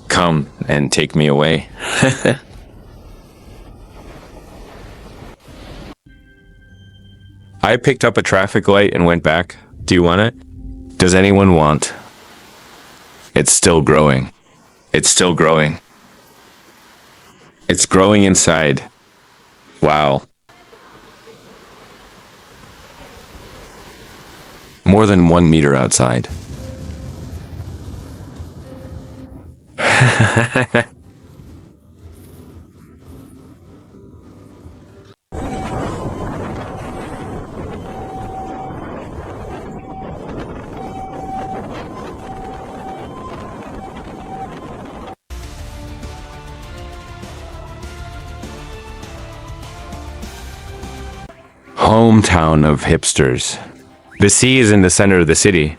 Come and take me away. I picked up a traffic light and went back. Do you want it? Does anyone want? It's still growing. It's still growing. It's growing inside. Wow. More than 1 meter outside. Hometown of hipsters. The sea is in the center of the city.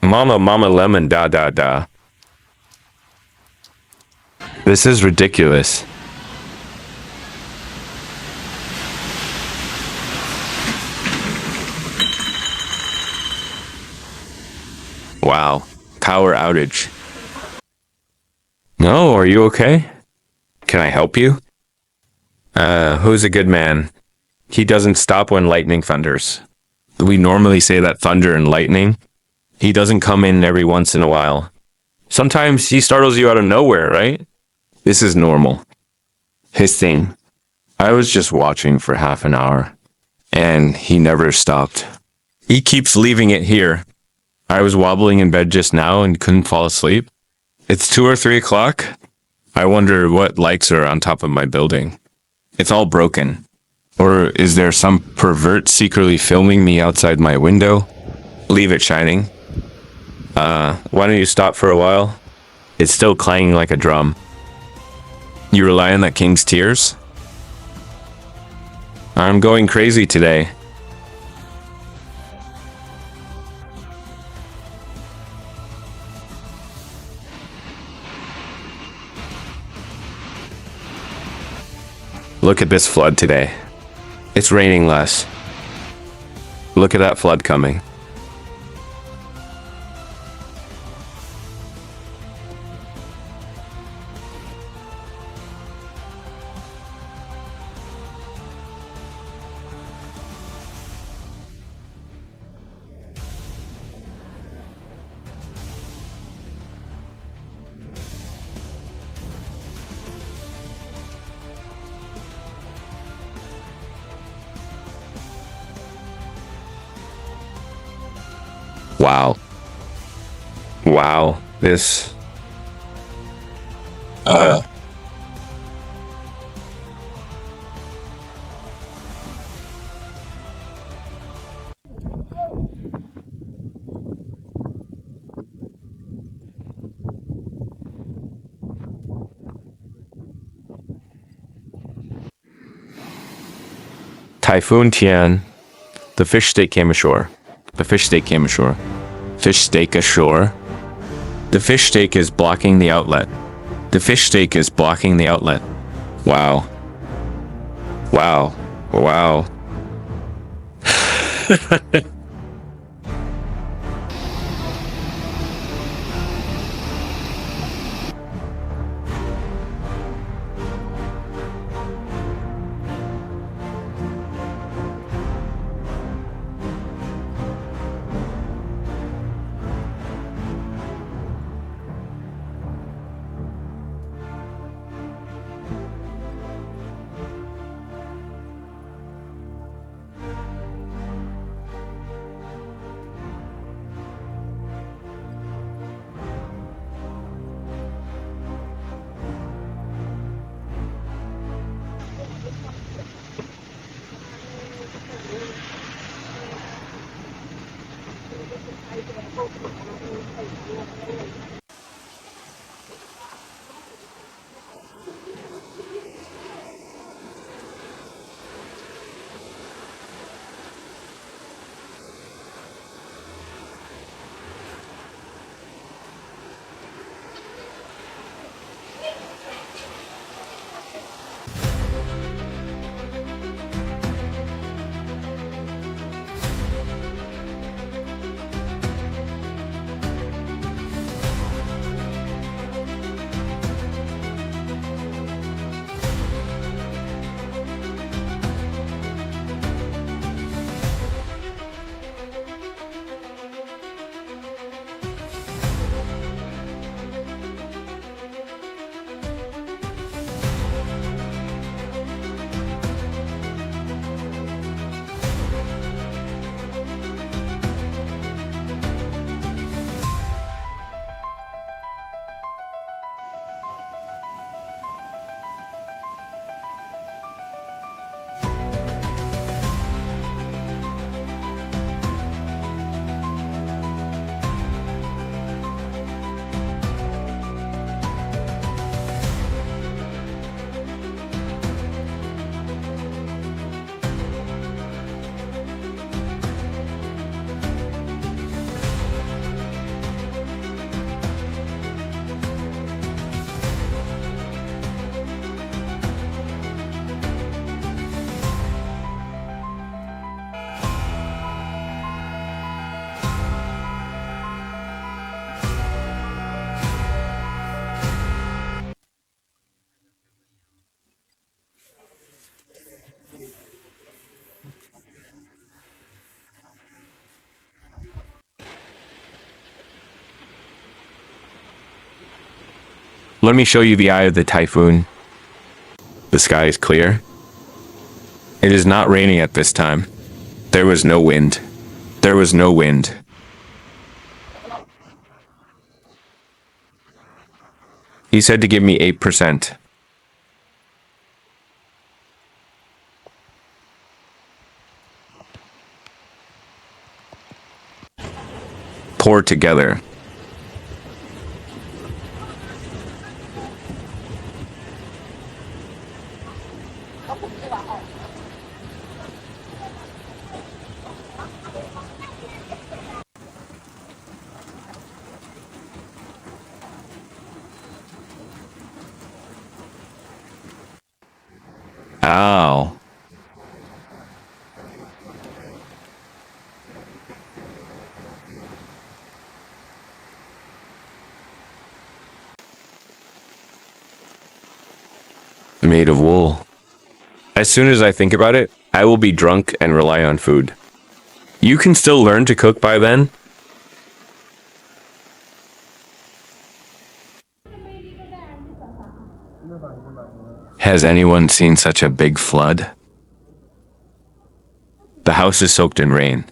Mama, mama, lemon, da, da, da. This is ridiculous. Wow. Power outage. No, are you okay? Can I help you? Who's a good man? He doesn't stop when lightning thunders. We normally say that thunder and lightning. He doesn't come in every once in a while. Sometimes he startles you out of nowhere, right? This is normal. His thing. I was just watching for half an hour, and he never stopped. He keeps leaving it here. I was wobbling in bed just now and couldn't fall asleep. It's 2 or 3 o'clock. I wonder what lights are on top of my building. It's all broken. Or is there some pervert secretly filming me outside my window? Leave it shining. Why don't you stop for a while? It's still clanging like a drum. You rely on that king's tears? I'm going crazy today. Look at this flood today. It's raining less. Look at that flood coming. Wow. Wow. This. Typhoon Tian. The fish steak came ashore. The fish steak came ashore. Fish steak ashore. The fish steak is blocking the outlet. The fish steak is blocking the outlet. Wow. Wow. Wow. Let me show you the eye of the typhoon. The sky is clear. It is not raining at this time. There was no wind. There was no wind. He said to give me 8%. Pour together. Ow. Made of wool. As soon as I think about it, I will be drunk and rely on food. You can still learn to cook by then. Has anyone seen such a big flood? The house is soaked in rain.